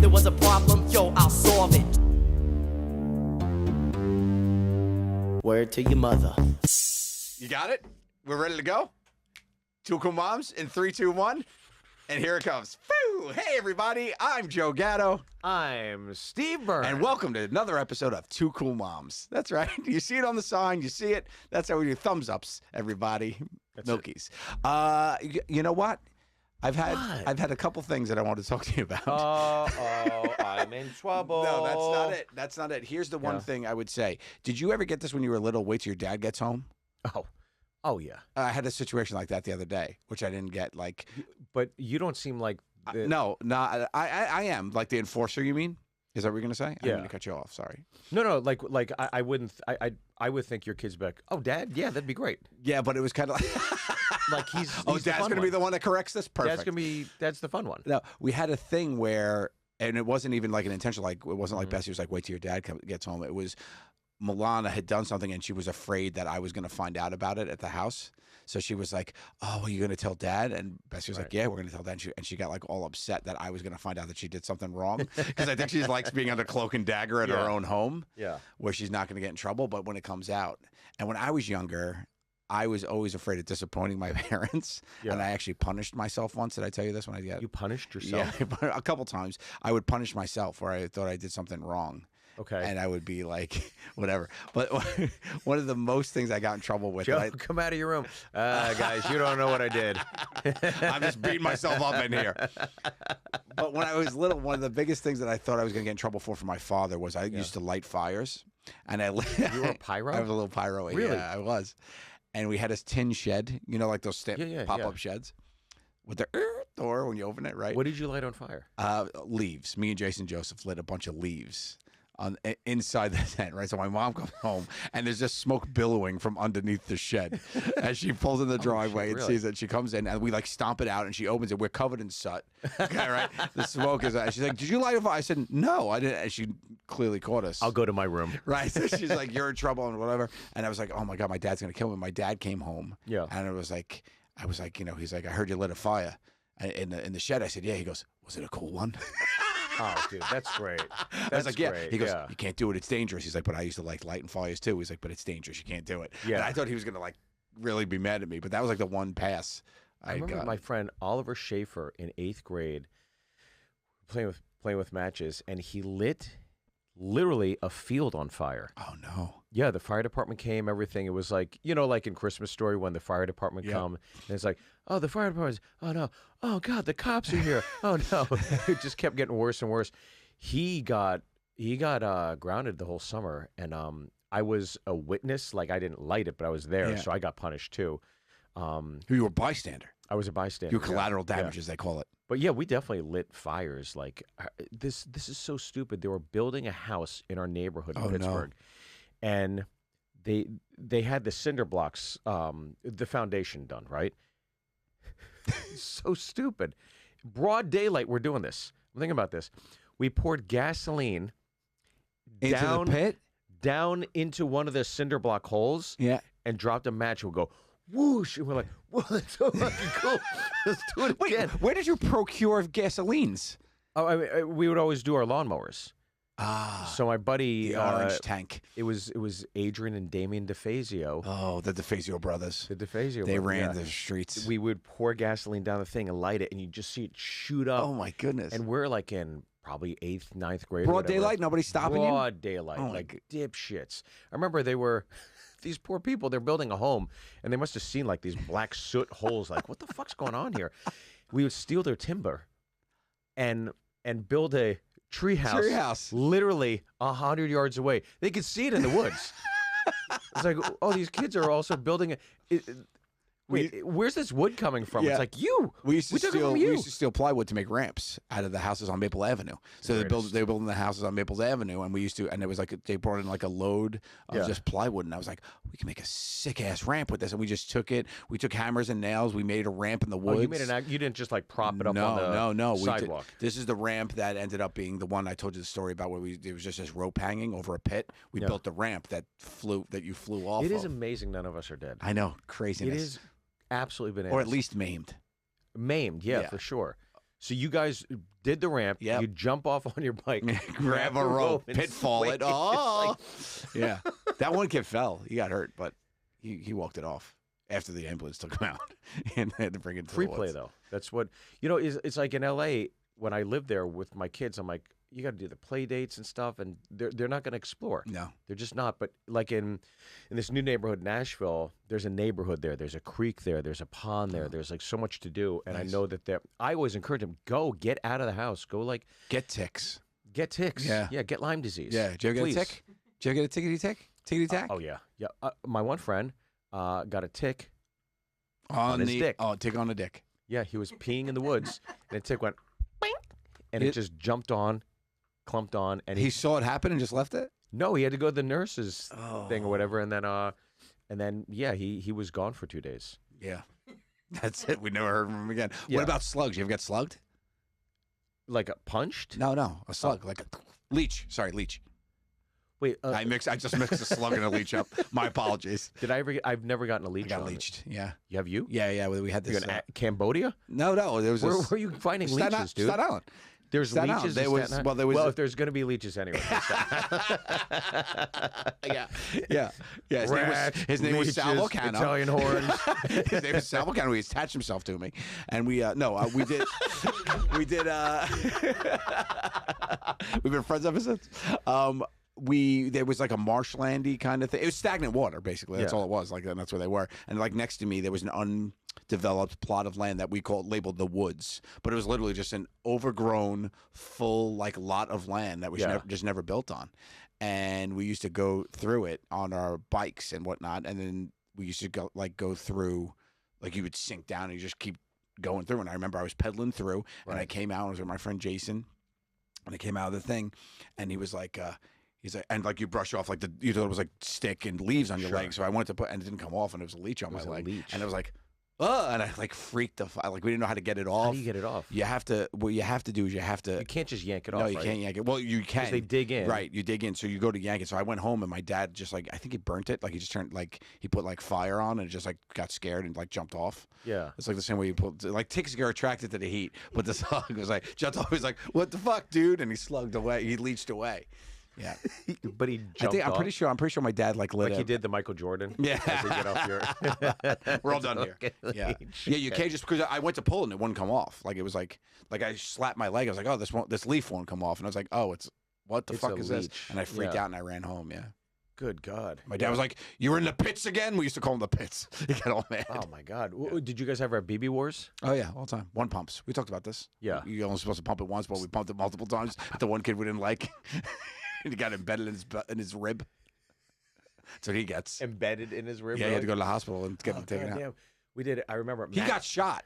there was a problem, yo, I'll solve it. Word to your mother. You got it? We're ready to go? Two Cool Moms in 3, 2, 1. And here it comes. Woo! Hey, everybody. I'm Joe Gatto. I'm Steve Byrne. And welcome to another episode of Two Cool Moms. That's right. You see it on the sign. You see it. That's how we do thumbs ups, everybody. That's Milkies. You know what? I've had a couple things that I want to talk to you about. I'm in trouble. No, that's not it. That's not it. Here's the one thing I would say. Did you ever get this when you were little? Wait till your dad gets home? Oh yeah. I had a situation like that the other day, which I didn't get. Like, but you don't seem like no. I am like the enforcer. You mean? Is that what you're gonna say? I didn't mean to cut you off. Sorry. No. Like I wouldn't. I would think your kid's back. Oh, Dad. Yeah, that'd be great. Yeah, but it was kind of like he's Dad's gonna be the one that corrects this. Perfect. Dad's the fun one. No, we had a thing where, and it wasn't even like an intentional. Like it wasn't like Bessie was like, wait till your dad gets home. It was Milana had done something and she was afraid that I was going to find out about it at the house. So she was like, oh, are you going to tell Dad? And Bessie was like, yeah, we're going to tell Dad. And she got like all upset that I was going to find out that she did something wrong. Because I think she likes being under cloak and dagger at her own home where she's not going to get in trouble. But when it comes out, and when I was younger, I was always afraid of disappointing my parents. And I actually punished myself once. Did I tell you this when I got... You punished yourself? Yeah, a couple times. I would punish myself where I thought I did something wrong. Okay. And I would be like, whatever. But one of the most things I got in trouble with... Joe, come out of your room. Guys, you don't know what I did. I'm just beating myself up in here. But when I was little, one of the biggest things that I thought I was going to get in trouble for my father was I used to light fires. And You were a pyro? I was a little pyro. Really? Yeah, I was. And we had this tin shed, you know, like those pop-up sheds with the door when you open it, right? What did you light on fire? Leaves. Me and Jason Joseph lit a bunch of leaves inside the tent, right? So my mom comes home and there's just smoke billowing from underneath the shed as she pulls in the driveway and sees it. She comes in and we like stomp it out and she opens it. We're covered in soot. Okay, right? The smoke is. She's like, "Did you light a fire?" I said, "No, I didn't." And she clearly caught us. I'll go to my room. Right. So she's like, "You're in trouble," and whatever. And I was like, "Oh my God, my dad's gonna kill me." My dad came home. Yeah. And I was like, you know, he's like, "I heard you lit a fire in the shed." I said, "Yeah." He goes, "Was it a cool one?" Oh, dude, that's great. I was like, yeah. He goes, "You can't do it. It's dangerous." He's like, "But I used to like lighting fires too." He's like, "But it's dangerous. You can't do it." Yeah. And I thought he was gonna like really be mad at me, but that was like the one pass I remember got. My friend Oliver Schaefer in 8th grade playing with matches, and he lit literally a field on fire. Oh no. Yeah, the fire department came, everything. It was like, you know, like in Christmas Story when the fire department come, and it's like, oh, the fire department's, oh no, oh God, the cops are here. Oh no. It just kept getting worse and worse. He got grounded the whole summer, and I was a witness. Like I didn't light it, but I was there, so I got punished too. You were a bystander. I was a bystander. You were collateral damage, as they call it. But yeah, we definitely lit fires. Like this is so stupid. They were building a house in our neighborhood in Pittsburgh. No. And they had the cinder blocks, the foundation done, right? So stupid. Broad daylight, we're doing this. I'm thinking about this. We poured gasoline into the pit? Down into one of the cinder block holes, and dropped a match. We'll go whoosh, and we're like, "Whoa, that's so fucking cool! Let's do it again." Where did you procure gasolines? Oh, I mean, we would always do our lawnmowers. So my buddy, the orange tank. It was Adrian and Damien DeFazio. Oh, the DeFazio brothers. The DeFazio. They ran the streets. We would pour gasoline down the thing and light it, and you just see it shoot up. Oh my goodness! And we're like in probably 8th, 9th grade. Broad daylight. Nobody's stopping you. Broad daylight, like dipshits. I remember they were. These poor people, they're building a home, and they must have seen like these black soot holes. Like, what the fuck's going on here? We would steal their timber, and build a treehouse, literally 100 yards away. They could see it in the woods. It's like, oh, these kids are also building Wait, where's this wood coming from? It's like we used to steal plywood to make ramps out of the houses on Maple Avenue. So they were building the houses on Maples Avenue, and it was like they brought in like a load of just plywood, and I was like, we can make a sick ass ramp with this, and we just took it. We took hammers and nails. We made a ramp in the woods. Oh, you didn't just like prop it up on the sidewalk. This is the ramp that ended up being the one I told you the story about, where it was just this rope hanging over a pit. We built the ramp that you flew off. It is amazing none of us are dead. I know, craziness. It is absolutely bananas. Or at least maimed. Maimed, yeah, for sure. So you guys did the ramp. Yep. You jump off on your bike, Grab a the rope, and pitfall swing it. It's Oh, like- yeah. That one kid fell. He got hurt, but he walked it off after the ambulance took him out and they had to bring him to free the play woods. though. That's what it's like in L.A. when I lived there with my kids. I'm like, you got to do the play dates and stuff, and they're not going to explore. No. They're just not. But like in this new neighborhood, Nashville, there's a neighborhood there. There's a creek there. There's a pond there. There's like so much to do. And I know that I always encourage them, go get out of the house. Go like Get ticks. get ticks. Yeah. Yeah. Get Lyme disease. Yeah. Did you ever get Please. a tick? Did you ever get a tickety tick? Tickety tack? Oh yeah. Yeah. My one friend got a tick. on his the dick. Oh, tick on the dick. Yeah. He was peeing in the woods, and a tick went, "Boing," and it just jumped on, clumped on, and He saw it happen and just left it? no, he had to go to the nurse's thing or whatever, and then yeah, he was gone for 2 days. Yeah. That's it. We never heard from him again. Yeah. What about slugs? You ever get slugged? Like punched? No, a slug. Like a leech. Sorry, leech. Wait, I just mixed a slug and a leech up. My apologies. did I ever? I've never gotten a I leech. got on it. leeched. Yeah. Have you? Yeah. We had You this. in Cambodia? No. There was Where this. are you finding Staten leeches, dude? Staten Island. There's Staten leeches. Island. There in was- Staten Island? well, there was Well, a- if there's going to be leeches anyway. Yeah. His name was Sal Leeches, Volcano. Italian horns. His name was Sal Volcano. He attached himself to me, and we did we've been friends ever since. There was like a marshlandy kind of thing. It was stagnant water, basically. That's Yeah. all it was. Like, and that's where they were. And like next to me, there was an undeveloped plot of land that we labeled the woods, but it was literally just an overgrown, full like lot of land that was Yeah. never built on. And we used to go through it on our bikes and whatnot. And then we used to go through, like you would sink down and you just keep going through. And I remember I was pedaling through, and I came out. I was with my friend Jason, and I came out of the thing, and he was like. He's like, and like you brush off like you thought it was like stick and leaves on your Sure. leg. So I wanted to and it didn't come off, and it was a leech on It was my a leg. leech. And I was like, oh, and I like freaked the like we didn't know how to get it off. How do you get it off? You have to. What you have to do is you have to. You can't just yank it No, off. you right? can't yank it. Well, you can. They dig in. Right, you dig in. So you go to yank it. So I went home, and my dad just like I think he burnt it. Like he just turned like he put like fire on, and it just like got scared and like jumped off. Yeah. It's like the same way you put like ticks are attracted to the heat, but the slug was like jumped off. He was like, "What the fuck, dude?" And he slugged away. He leached away. Yeah. But he jumped I'm off. pretty sure my dad like lit Like he a- did the Michael Jordan. Yeah. As they get off your... We're all done here. Okay, Yeah, leech. yeah. You can't just because I went to pull and it wouldn't come off. Like it was like I slapped my leg. I was like, oh, this leaf won't come off, and I was like, oh, what the It's fuck a is this? leech. And I freaked Yeah. out and I ran home. Yeah. Good God. My dad was like, you were in the pits again. We used to call them the pits. He got all mad. Oh my God. Did you guys ever have BB wars? Oh yeah, all the time. One pumps. We talked about this. Yeah. You're only supposed to pump it once, but we pumped it multiple times. The one kid we didn't like, he got embedded in his rib. That's what he gets. Embedded in his rib? Yeah, he had to go to the hospital and get Oh, him taken out. goddamn. We did it. I remember. He got shot.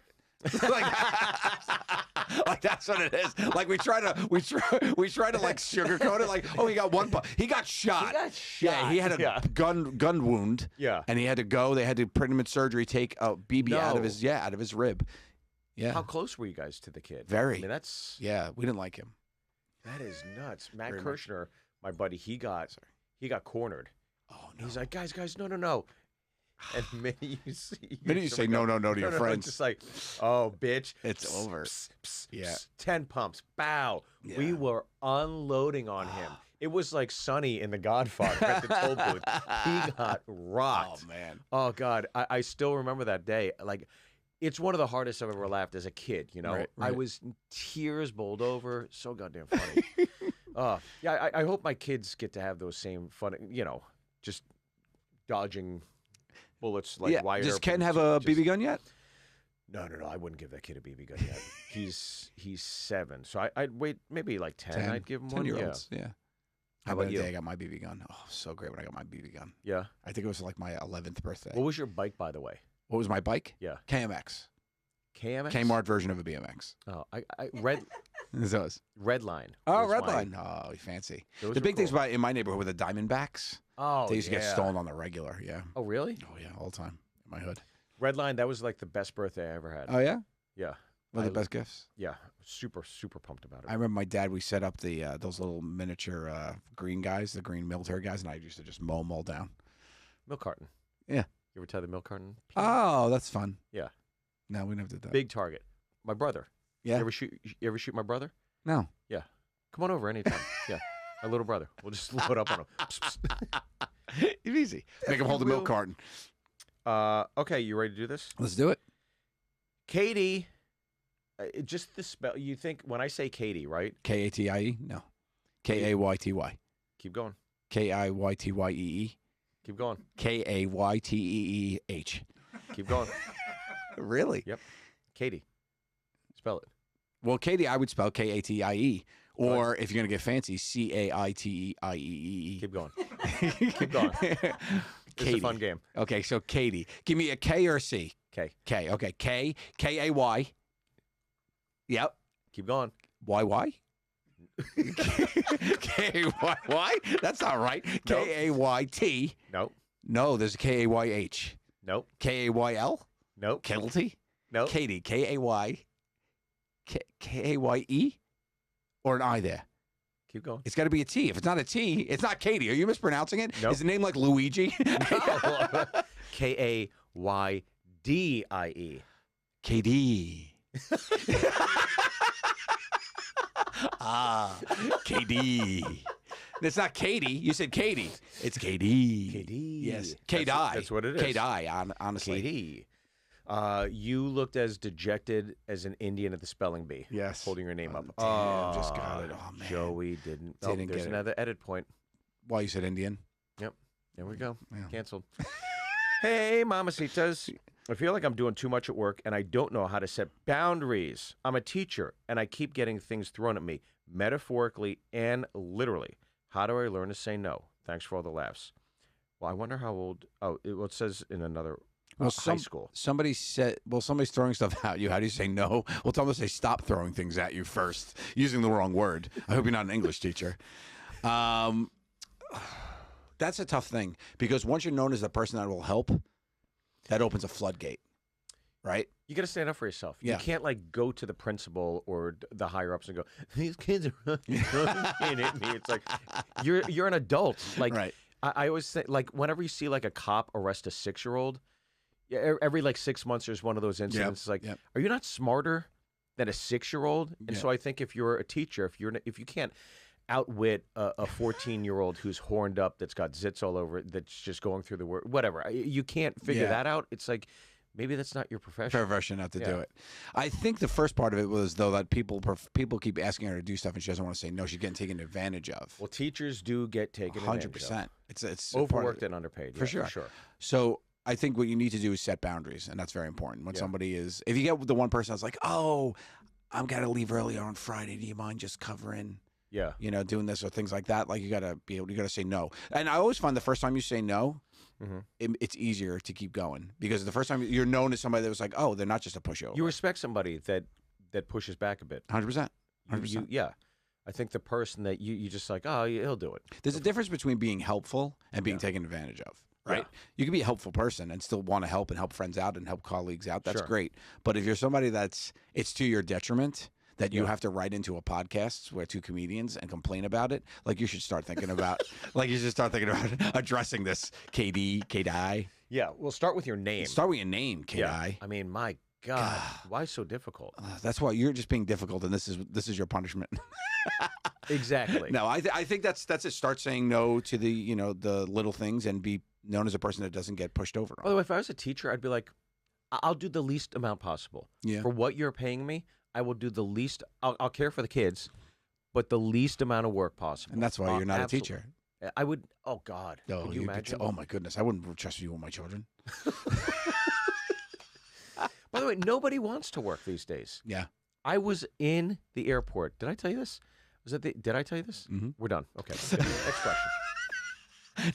like that's what it is. Like we try to like sugarcoat it. Like, oh, he got one pump. He got shot. He got Yeah, he had a shot. gun wound. Yeah. and he had to go. They had to put him in surgery, take a BB out of No. out of his rib. Yeah, How close were you guys to the kid? Very. I mean, that's yeah. We didn't like him. that is nuts. Matt Very much. Kirshner, my buddy, he got cornered. Oh no. He's like, guys, no. And the minute you see, Minute you say no to your friends. it's just like, oh, bitch, It's Psst, over. psst, psst, Yeah. psst, 10 pumps, bow. Yeah. We were unloading on him. It was like Sonny in The Godfather at the toll booth. He got rocked. Oh man. Oh God, I still remember that day. Like, it's one of the hardest I've ever laughed as a kid. You know, Right, I right. was tears bowled over. So goddamn funny. Yeah, I hope my kids get to have those same fun. You know, just dodging bullets like Yeah. wire. Does Ken have a BB gun yet? No. I wouldn't give that kid a BB gun yet. He's 7, so I'd wait maybe like 10. I'd give him one. 10-year-olds. Yeah. How about about you? the day I got my BB gun? Oh, so great when I got my BB gun. Yeah. I think it was like my 11th birthday. What was your bike, by the way? What was my bike? Yeah. KMX. KMX. Kmart version of a BMX. Oh, I red Those. Redline. Oh, was Redline. mine. Oh, fancy. Those The were big things cool. about in my neighborhood were the Diamondbacks. Oh, They used to get yeah. stolen on the regular. Yeah. Oh, really? Oh yeah, all the time in my hood. Redline. That was like the best birthday I ever had. Oh yeah. Yeah. One of the I- best gifts. Yeah. Super pumped about it. I remember my dad. We set up the those little miniature green guys, the green military guys, and I used to just mow them all down. Milk carton. Yeah. You ever tie the milk carton? Oh, that's fun. Yeah. No, we never did that. Big target. My brother. Yeah. You ever shoot my brother? No. Yeah. Come on over anytime. Yeah. My little brother. We'll just load up on him. Psst, psst. It's easy. Make him hold the milk carton. Okay, you ready to do this? Let's do it. Katie. Just the spell. You think when I say Katie, right? Katie? No. Kayty. Keep going. Kiytyee. Keep going. Kayteeh. Keep going. Really? Yep. Katie. Spell it. Well, Katie, I would spell Katie. Or if you're going to get fancy, Caitieee. Keep going. Keep going. It's a fun game. Okay, so Katie. Give me a K or a C. K. K. Okay, K. Kay. Yep. Keep going. YY? Kayy? That's not right. Nope. Kayt. Nope. No, there's a Kayh. Nope. Kayl? Nope. Kilty? Nope. Katie. Kay. Kaye? Or an I there? Keep going. It's got to be a T. If it's not a T, it's not Katie. Are you mispronouncing it? Nope. Is the name like Luigi? Kaydie. KD. KD. It's not Katie. You said Katie. It's KD. KD. Yes. That's what it is. KD, honestly. KD. You looked as dejected as an Indian at the spelling bee. Yes. Holding your name up. Damn, just got it. Oh, man. Joey didn't. Didn't There's get it. another edit point. Why you said Indian? Yep. There we go. Yeah. Canceled. Hey, mamacitas. I feel like I'm doing too much at work and I don't know how to set boundaries. I'm a teacher and I keep getting things thrown at me, metaphorically and literally. How do I learn to say no? Thanks for all the laughs. Well, I wonder how old. Oh, it says in another high school. Somebody said, well, somebody's throwing stuff at you. How do you say no? Well, tell them to say stop throwing things at you first, using the wrong word. I hope you're not an English teacher. That's a tough thing because once you're known as the person that will help, that opens a floodgate, right? You got to stand up for yourself. Yeah. You can't like go to the principal or the higher ups and go, "These kids are running at me." It's like you're an adult. Like Right. I always say, like whenever you see like a cop arrest a 6-year-old, every like 6 months there's one of those incidents. It's like, are you not smarter than a 6-year-old? And so I think if you're a teacher, if you can't outwit a 14-year-old who's horned up, that's got zits all over it, that's just going through the word, whatever. You can't figure that out. It's like maybe that's not your profession. Profession not to do it. I think the first part of it was though that people keep asking her to do stuff and she doesn't want to say no. She's getting taken advantage of. Well, teachers do get taken advantage of. 100%. It's overworked and underpaid. For sure. So I think what you need to do is set boundaries, and that's very important. When somebody is, if you get the one person that's like, oh, I'm gonna leave early on Friday. Do you mind just covering? Yeah. You know, doing this or things like that. Like you gotta say no. And I always find the first time you say no, it's easier to keep going because the first time you're known as somebody that was like, oh, they're not just a pushover. You respect somebody that pushes back a bit. 100%. 100%. Yeah. I think the person that you just like, oh, he'll do it. There's a difference between being helpful and being taken advantage of. Right. Yeah. You can be a helpful person and still want to help and help friends out and help colleagues out. That's great. But if you're somebody it's to your detriment that you have to write into a podcast where two comedians and complain about it, like you should start thinking about addressing this. KD. Yeah. Well, start with your name. Start with your name, KI. Yeah. I mean, my God, why so difficult? That's why you're just being difficult, and this is your punishment. Exactly. No, I think that's it. Start saying no to the the little things and be known as a person that doesn't get pushed over. By the way, if I was a teacher, I'd be like, I'll do the least amount possible. Yeah. For what you're paying me, I will do the least. I'll care for the kids, but the least amount of work possible. And that's why you're not a teacher. I would. Oh God. No, could you imagine? Oh my goodness, I wouldn't trust you with my children. By the way, nobody wants to work these days. Yeah. I was in the airport. Did I tell you this? Did I tell you this? Mm-hmm. We're done. Okay. Next question.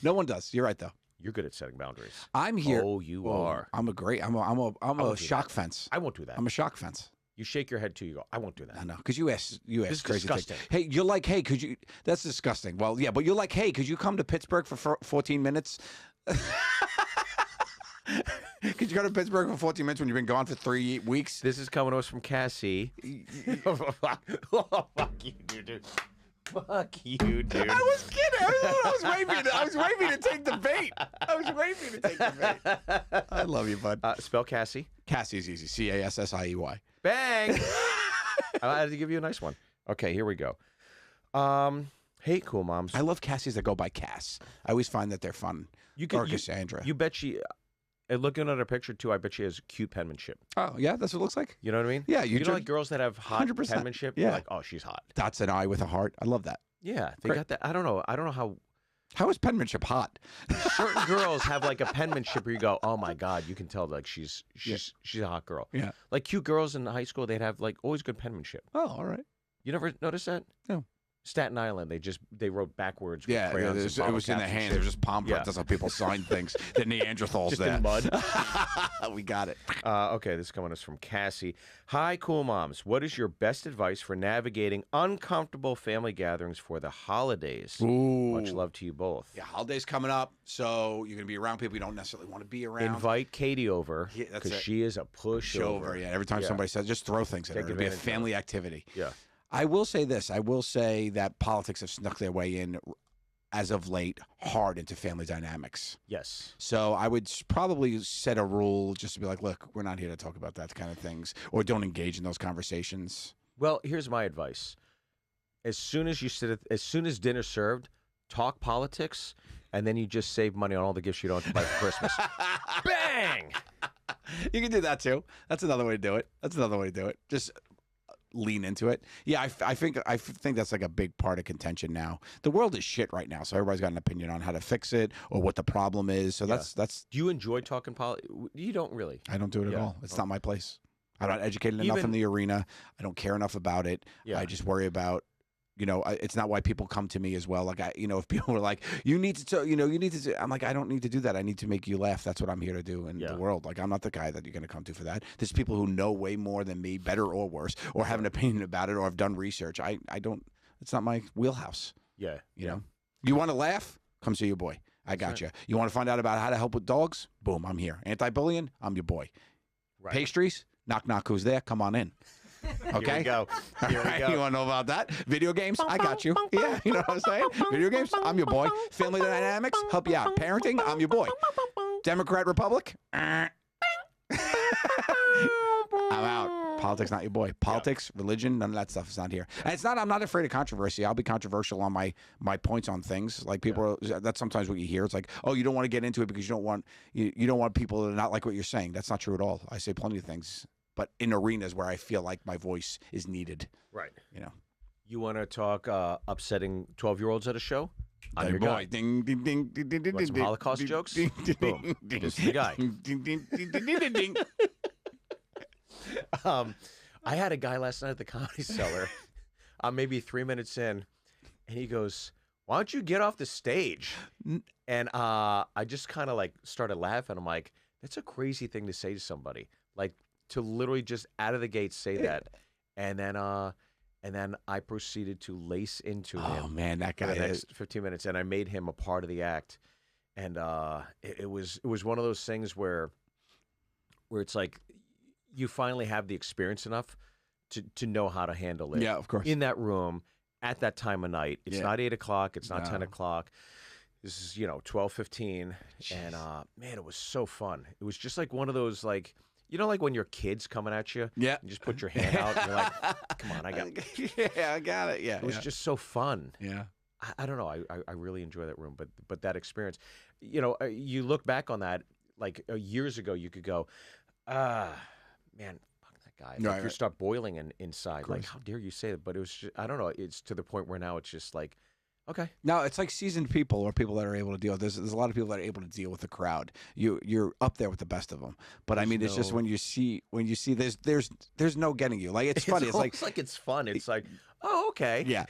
No one does. You're right though. You're good at setting boundaries. I'm here. Oh, you are. I'm a shock fence. I won't do that. I'm a shock fence. You shake your head too. You go, I won't do that. I know, because you ask This crazy disgusting. things. Hey, you're like, hey, could you? That's disgusting. Well, yeah, but you're like, hey, could you come to Pittsburgh for 14 minutes? Could you go to Pittsburgh for 14 minutes when you've been gone for 3 weeks? This is coming to us from Cassie. Oh, fuck you, dude. Fuck you, dude. I was kidding. I was waving to take the bait. I love you, bud. Spell Cassie. Cassie's easy. Cassiey. Bang. I had to give you a nice one. Okay, here we go. Hey, cool moms. I love Cassies that go by Cass. I always find that they're fun. Or Cassandra. You bet she. Looking at her picture too, I bet she has cute penmanship. Oh yeah, that's what it looks like. You know what I mean? Yeah, you know, like girls that have hot 100%. penmanship. Yeah, You're like, oh, she's hot. Dots an eye with a heart. I love that. Yeah, they got that. I don't know how. How is penmanship hot? Certain girls have like a penmanship where you go, oh my god, you can tell like she's a hot girl. Yeah, like cute girls in high school, they'd have like always good penmanship. Oh, all right. You never noticed that? No. Staten Island, they wrote backwards. With Yeah, crayons it was in the hand. It was just palm print. Yeah. That's how people sign things. The Neanderthals just there. in mud. We got it. Okay, this is coming to us from Cassie. Hi, cool moms. What is your best advice for navigating uncomfortable family gatherings for the holidays? Ooh. Much love to you both. Yeah, holidays coming up, so you're gonna be around people you don't necessarily want to be around. Invite Katie over Yeah, that's because it. she is a pushover. Yeah, every time somebody says, just throw things at her. Take It'll be a advantage of family activity. Yeah. I will say this. I will say that politics have snuck their way in, as of late, hard into family dynamics. Yes. So I would probably set a rule just to be like, look, we're not here to talk about that kind of things, or don't engage in those conversations. Well, here's my advice. As soon as dinner's served, talk politics, and then you just save money on all the gifts you don't have to buy for Christmas. Bang! You can do that too. That's another way to do it. Just lean into it. Yeah, I think that's like a big part of contention now. The world is shit right now, so everybody's got an opinion on how to fix it or what the problem is. So that's. Do you enjoy talking politics? You don't really. I don't do it at all. It's not my place. I'm not educated enough in the arena. I don't care enough about it. Yeah. I just worry about. It's not why people come to me as well. Like if people were like, you need to, I'm like, I don't need to do that. I need to make you laugh. That's what I'm here to do in the world. Like, I'm not the guy that you're going to come to for that. There's people who know way more than me, better or worse, or have an opinion about it, or have done research. I don't. It's not my wheelhouse. Yeah. You know, you want to laugh? Come see your boy. I got you. You want to find out about how to help with dogs? Boom, I'm here. Anti-bullying? I'm your boy. Right. Pastries? Knock, knock. Who's there? Come on in. Okay. Here we go. Here we go. You want to know about that? Video games? I got you. Yeah, you know what I'm saying? Video games? I'm your boy. Family dynamics? Help you out. Parenting? I'm your boy. Democrat, Republic? I'm out. Politics not your boy. Politics, religion, none of that stuff is not here. And it's not. I'm not afraid of controversy. I'll be controversial on my points on things. Like people, that's sometimes what you hear. It's like, oh, you don't want to get into it because you don't want people to not like what you're saying. That's not true at all. I say plenty of things. But in arenas where I feel like my voice is needed. Right. You want to talk upsetting 12-year-olds at a show? I'm your boy. guy. Ding, ding, ding, ding, ding, ding, Want some Holocaust jokes? Boom. This is the guy. I had a guy last night at the Comedy Cellar. I'm maybe 3 minutes in, and he goes, "Why don't you get off the stage?" And I just kind of like started laughing. I'm like, that's a crazy thing to say to somebody. Like, to literally just out of the gate say that, and then I proceeded to lace into him. Oh man, that guy for the next 15 minutes, and I made him a part of the act, and it was one of those things where it's like you finally have the experience enough to know how to handle it. Yeah, of course. In that room at that time of night, it's not 8 o'clock, it's not 10 o'clock. This is 12:15, and man, it was so fun. It was just like one of those like. Like when your kid's coming at you? Yeah. You just put your hand out and you're like, come on, I got it. Yeah, I got it. Yeah. It was just so fun. Yeah. I don't know. I really enjoy that room. But that experience, you look back on that, like years ago, you could go, man, fuck that guy. Like, you start boiling inside. Like, how dare you say that? But it was just, I don't know. It's to the point where now it's just like, okay. No, it's like seasoned people or people that are able to deal. There's a lot of people that are able to deal with the crowd. You're up there with the best of them. But I mean, it's just when you see there's no getting you. Like it's funny. It's like it's fun. It's like, oh, okay. Yeah.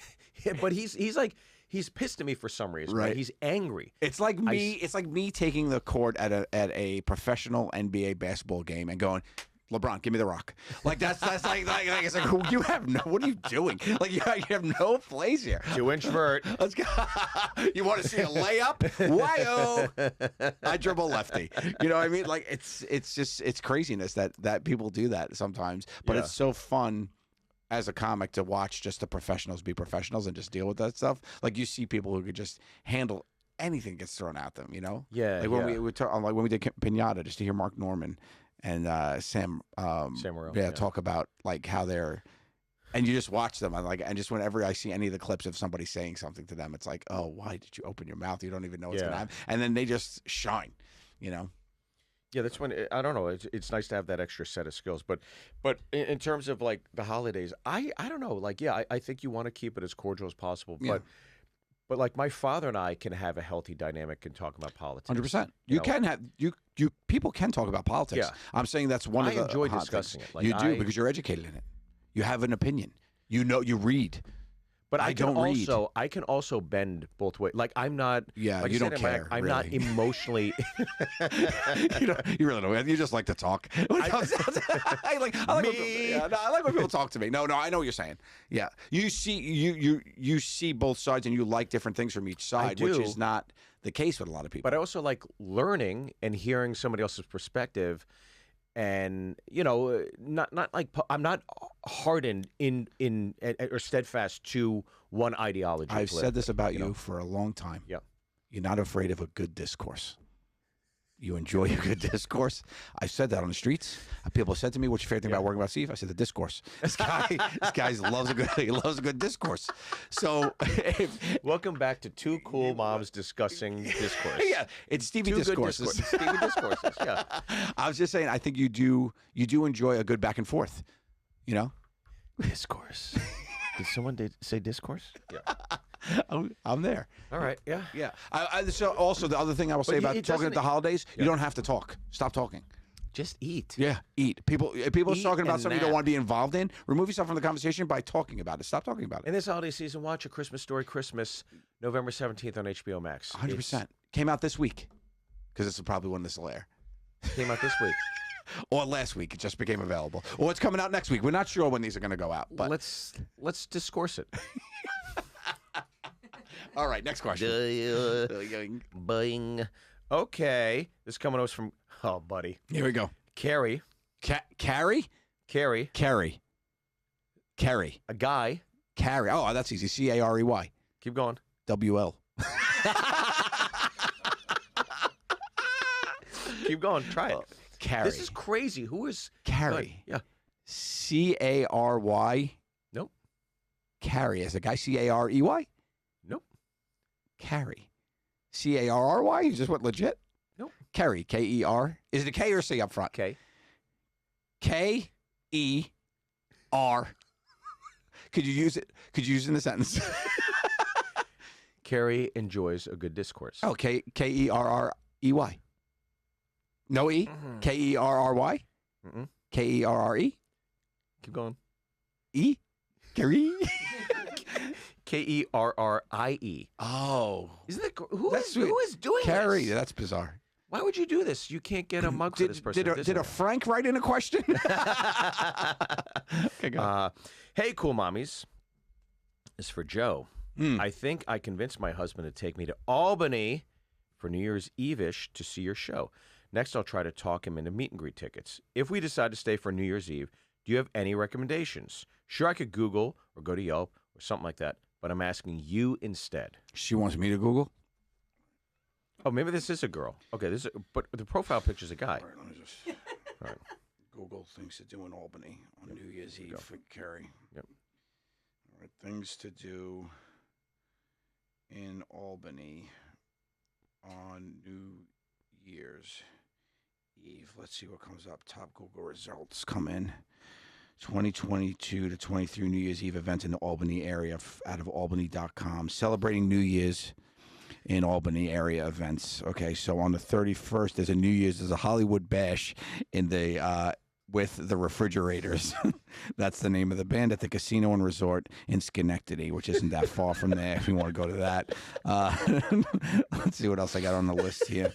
But he's like he's pissed at me for some reason. Right. He's angry. It's like me. It's like me taking the court at a professional NBA basketball game and going, LeBron, give me the rock. Like that's like it's like you have no. What are you doing? Like you have no place here. You introvert. Let's go. You want to see a layup? Why-oh. I dribble lefty. You know what I mean? Like it's craziness that people do that sometimes. But it's so fun as a comic to watch just the professionals be professionals and just deal with that stuff. Like you see people who could just handle anything gets thrown at them. Yeah. Like when we talk, like when we did Pinata, just to hear Mark Norman and Sam Morril, talk about like how they're And you just watch them. And just whenever I see any of the clips of somebody saying something to them, it's like, oh, why did you open your mouth? You don't even know what's going to happen. And then they just shine, you know? Yeah, that's when I don't know. It's nice to have that extra set of skills, but in terms of like the holidays, I don't know. Like, yeah, I think you want to keep it as cordial as possible, but like my father and I can have a healthy dynamic and talk about politics. 100%. You can have you people can talk about politics. Yeah. I'm saying that's one of the. I enjoy hot discussing things. it. Like, You do because you're educated in it. You have an opinion. You know, you read. But I don't read. I can also bend both ways. Like I'm not. Yeah, like you I said don't in my- care, I'm not really. emotionally. You really don't. You just like to talk. I like when people talk to me. No, I know what you're saying. Yeah, you see both sides, and you like different things from each side, which do. is not the case with a lot of people. But I also like learning and hearing somebody else's perspective, and not like I'm not hardened in or steadfast to one ideology. I've said this about you know. for a long time. Yeah. You're not afraid of a good discourse. You enjoy a good discourse. I said that on the streets. People said to me, "What's your favorite thing about working about Steve?" I said, "The discourse." This guy loves a good discourse. So, Welcome back to Two Cool Moms Discussing Discourse. yeah, it's Stevie Two good discourses. Stevie Discourses. Yeah. I was just saying, I think you do enjoy a good back and forth. You know, Discourse. Did someone say discourse? Yeah. I'm there. All right. Yeah. Yeah. So also the other thing I will say But about it talking at doesn't- the holidays, you don't have to talk. Stop talking. Just eat. Yeah, eat. People are Eat talking about and something you don't nap. want to be involved in. Remove yourself from the conversation by talking about it. Stop talking about it. In this holiday season, watch A Christmas Story Christmas, November 17th on HBO Max. 100%. Came out this week because it's probably when this will air. Came out this week. Or last week. It just became available. Or it's coming out next week. We're not sure when these are going to go out. But Let's discourse it. all right, next question. Bing. Okay. This is coming to us from, oh, buddy. Here we go. Carrie. Carrie? Carrie. Carrie. A guy. Carrie. Oh, that's easy. Carey. Keep going. WL. Keep going. Try it. Carrie. This is crazy. Who is Carrie. Yeah. Cary. Nope. Carrie. Is the guy Carey? Nope. Carrie. Carry? You just went legit? Nope. Carrie. K-E-R. Is it a K or a C up front? Okay. K-E-R. Could you use it? Could you use it in a sentence? Carrie enjoys a good discourse. Oh, Kerrrey. No E? Kerry? Mm-mm. Kerre? Keep going. E? Carrie? Kerrie. Oh. Isn't that That's who sweet. is doing Carrie. this? That's bizarre. Why would you do this? You can't get a mug for this person. Did a Frank write in a question? Okay, go. Hey, cool mommies. This is for Joe. Mm. I think I convinced my husband to take me to Albany for New Year's Eve-ish to see your show. Next, I'll try to talk him into meet and greet tickets. If we decide to stay for New Year's Eve, do you have any recommendations? Sure, I could Google or go to Yelp or something like that, but I'm asking you instead. She wants me to Google? Oh, maybe this is a girl. Okay, but the profile picture's a guy. All right, let me just All right. Google things to do in Albany on New Year's Eve for Carrie. Yep. All right, things to do in Albany on New Year's Eve. Let's see what comes up. Top Google results come in. 2022 to 23 New Year's Eve event in the Albany area out of albany.com. Celebrating New Year's in Albany area events. Okay, so on the 31st, there's a Hollywood bash in the with the Refrigerators. That's the name of the band at the Casino and Resort in Schenectady, which isn't that far from there if you want to go to that. Let's see what else I got on the list here.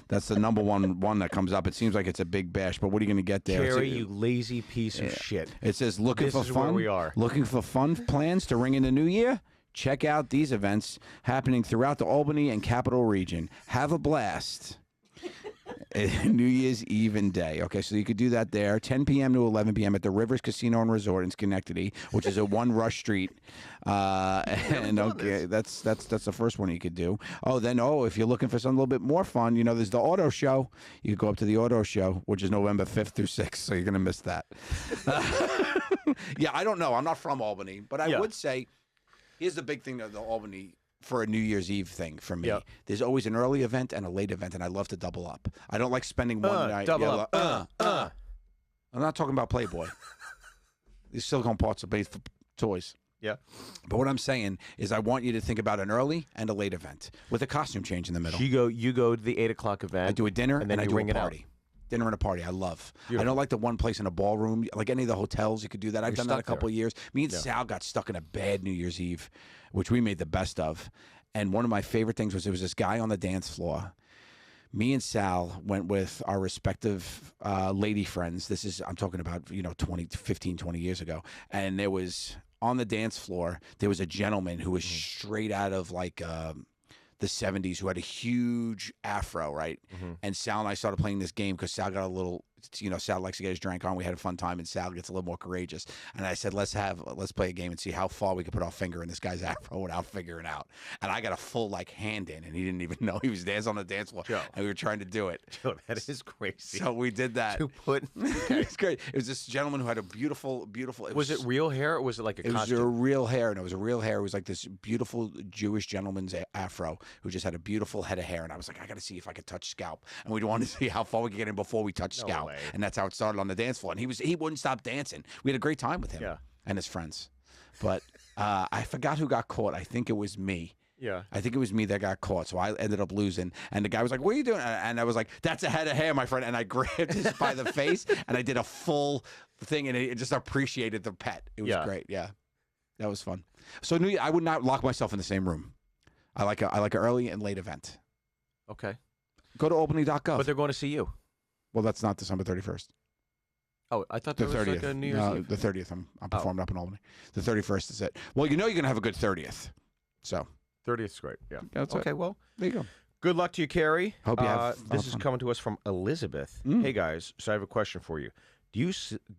That's the number one that comes up. It seems like it's a big bash, but what are you going to get there? Carrie, you lazy piece of shit. It says looking This for is fun. where we are. Looking for fun plans to ring in the new year? Check out these events happening throughout the Albany and Capital region. Have a blast. New Year's Eve and day. Okay, so you could do that there, 10 p.m. to 11 p.m. at the Rivers Casino and Resort in Schenectady, which is a one Rush Street. And okay, that's the first one you could do. If you're looking for something a little bit more fun, there's the auto show. You could go up to the auto show, which is November 5th through 6th, so you're gonna miss that. Yeah, I don't know. I'm not from Albany, but I would say here's the big thing of the Albany. For a New Year's Eve thing for me, there's always an early event and a late event, and I love to double up. I don't like spending one night. Double up. I'm not talking about Playboy. These silicone parts are made for toys. Yeah. But what I'm saying is I want you to think about an early and a late event with a costume change in the middle. You go to the 8 o'clock event. I do a dinner and then I you do ring a it party. out. Dinner and a party. I love. Beautiful. I don't like the one place in a ballroom. Like any of the hotels, you could do that. I've done that a couple of years. Me and Sal got stuck in a bad New Year's Eve, which we made the best of. And one of my favorite things was there was this guy on the dance floor. Me and Sal went with our respective lady friends. I'm talking about, 15, 20 years ago. And there was, on the dance floor, there was a gentleman who was straight out of like the 70s who had a huge afro, right? And Sal and I started playing this game because Sal got a little, Sal likes to get his drink on. We had a fun time, and Sal gets a little more courageous. And I said, let's play a game and see how far we could put our finger in this guy's afro without figuring out. And I got a full hand in, and he didn't even know he was dancing on the dance floor. Joe. And we were trying to do it. Joe, that is crazy. So we did that. It's great. It was this gentleman who had a beautiful. Was it real hair or was it like a costume? It was a real hair, and it was a real hair. It was like this beautiful Jewish gentleman's afro who just had a beautiful head of hair. And I was like, I got to see if I could touch scalp. And we wanted to see how far we could get in before we touched scalp. Way. And that's how it started on the dance floor. And he wouldn't stop dancing. We had a great time with him and his friends. But I forgot who got caught. I think it was me. Yeah. I think it was me that got caught. So I ended up losing. And the guy was like, what are you doing? And I was like, that's a head of hair, my friend. And I grabbed him by the face and I did a full thing, and it just appreciated the pet. It was great. Yeah. That was fun. So I would not lock myself in the same room. I like an early and late event. Okay. Go to albany.gov. But they're going to see you. Well, that's not December 31st. Oh, I thought there was 30th. like a New Year's Eve. The 30th. I'm performing up in Albany. The 31st is it. Well, you're going to have a good 30th. So 30th is great. Yeah. That's okay, it. well, there you go. good luck to you, Carrie. Hope you have this is fun. coming to us from Elizabeth. Hey, guys. So I have a question for you. Do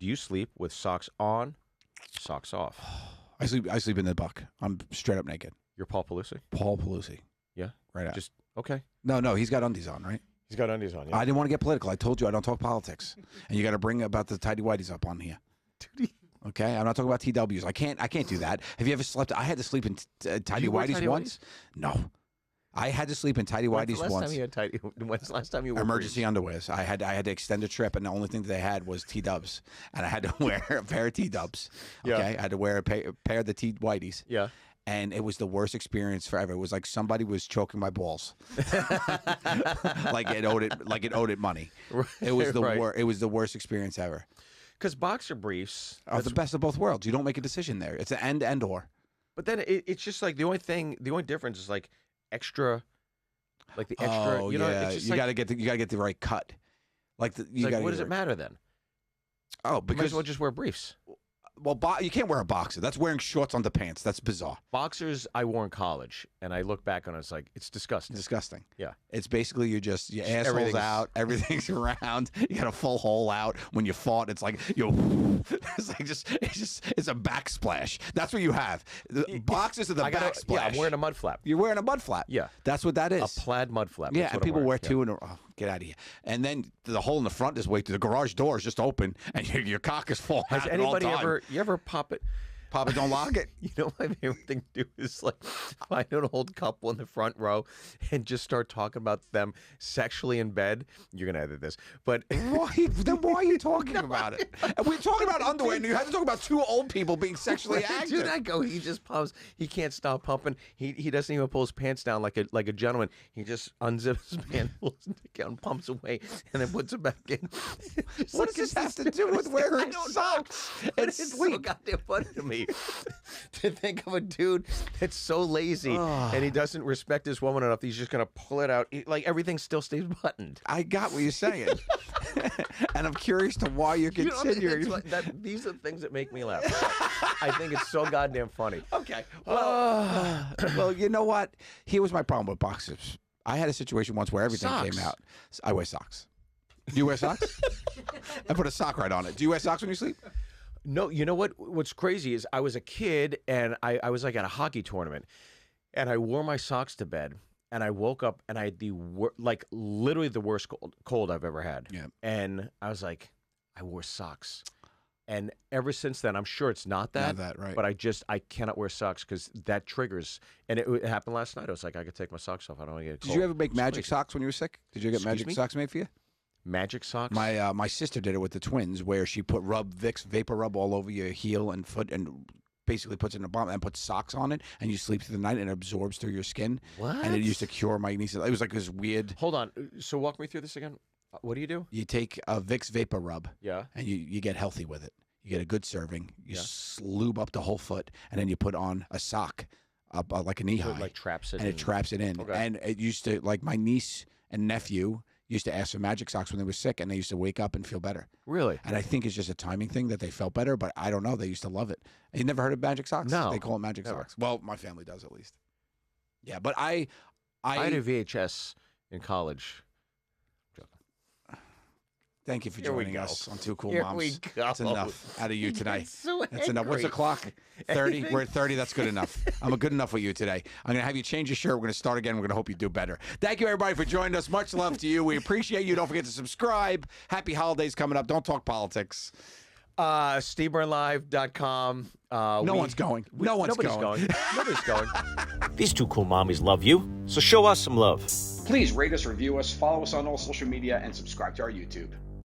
you sleep with socks on, socks off? I sleep in the buck. I'm straight up naked. You're Paul Pelosi? Paul Pelosi. Yeah. Right out. Just, okay. No, he's got undies on, right? He's got undies on, yeah. I didn't want to get political. I told you I don't talk politics. And you got to bring about the tidy whities up on here. Okay? I'm not talking about TWs. I can't do that. Have you ever slept? I had to sleep in tidy whities once. No. I had to sleep in tidy whities once. When's the last time you wore emergency underwears? I had to extend a trip, and the only thing that they had was T-dubs, and I had to wear a pair of T-dubs. Okay, Yeah. I had to wear a pair of the T whities. Yeah. And it was the worst experience forever. It was like somebody was choking my balls, like it owed it money. It was it was the worst experience ever. Because boxer briefs Are the best of both worlds. You don't make a decision there. It's an end or. But then it's just like the only difference is like extra, like the extra. Oh, you know, yeah. it's just you like, gotta get the right cut. Like what does it matter then? Oh, You might because as well just wear briefs. well, you can't wear a boxer. That's wearing shorts under pants. That's bizarre. Boxers I wore in college, and I look back on it, it's like it's disgusting. Disgusting. Yeah. It's basically your asshole's everything's- out, everything's around. You got a full hole out. When you fought, it's like it's like it's a backsplash. That's what you have. The boxers are the backsplash. Yeah, I'm wearing a mud flap. You're wearing a mud flap. Yeah. That's what that is. A plaid mud flap. Yeah, That's and what I'm people wearing. wear two and get out of here. And then the hole in the front is way through. The garage door is just open, and your cock is falling Has out anybody all the time. you ever pop it? Papa, don't lock it. You know, my favorite thing to do is like find an old couple in the front row and just start talking about them sexually in bed. You're gonna edit this, but Then why are you talking about it? And we're talking about underwear, and you had to talk about two old people being sexually active. Dude, I go. He just pumps. He can't stop pumping. He doesn't even pull his pants down like a gentleman. He just unzips his pants, pulls his dick out, and pumps away, and then puts it back in. What does this have to do with wearing socks? But it's so goddamn funny to me to think of a dude that's so lazy and he doesn't respect his woman enough. He's just gonna pull it out. Like everything still stays buttoned. I got what you're saying, and I'm curious to why you're You know what I mean? continuing. These are the things that make me laugh. I think it's so goddamn funny. Okay. Well, you know what? Here was my problem with boxers. I had a situation once where everything Socks. came out. I wear socks. Do you wear socks? I put a sock right on it. Do you wear socks when you sleep? No, you know what? What's crazy is I was a kid and I was like at a hockey tournament, and I wore my socks to bed, and I woke up and I had like literally the worst cold I've ever had. Yeah. And I was like, I wore socks, and ever since then, I'm sure it's not that. Not that, right. But I cannot wear socks because that triggers. And it happened last night. I was like, I could take my socks off. I don't want to get cold. Did you ever make It's magic crazy. socks when you were sick? Did you get Excuse magic me? socks made for you? Magic socks? My sister did it with the twins, where she put Vicks vapor rub all over your heel and foot, and basically puts it in a bomb and puts socks on it, and you sleep through the night, and it absorbs through your skin. What? And it used to cure my niece. It was like this weird. Hold on. So walk me through this again. What do you do? You take a Vicks vapor rub, Yeah. and you get healthy with it. You get a good serving. You Yeah. lube up the whole foot, and then you put on a sock, up like a knee So high, it like traps it. and it traps it in. Okay. And it used to, like, my niece and nephew used to ask for magic socks when they were sick, and they used to wake up and feel better. Really? And I think it's just a timing thing that they felt better, but I don't know. They used to love it. You never heard of magic socks? No, They call it magic never. socks. Well, my family does, at least. Yeah, but I had a VHS in college. thank you for Here we joining go. us on Two Cool Here Moms. we go. That's enough out of you tonight. So That's enough. What's the angry. clock? 30? Anything? We're at 30. That's good enough. I'm good enough with you today. I'm going to have you change your shirt. We're going to start again. We're going to hope you do better. Thank you, everybody, for joining us. Much love to you. We appreciate you. Don't forget to subscribe. Happy holidays coming up. Don't talk politics. SteveByrneLive.com. No one's going. No one's Nobody's going. Nobody's going. These two cool mommies love you, so show us some love. Please rate us, review us, follow us on all social media, and subscribe to our YouTube.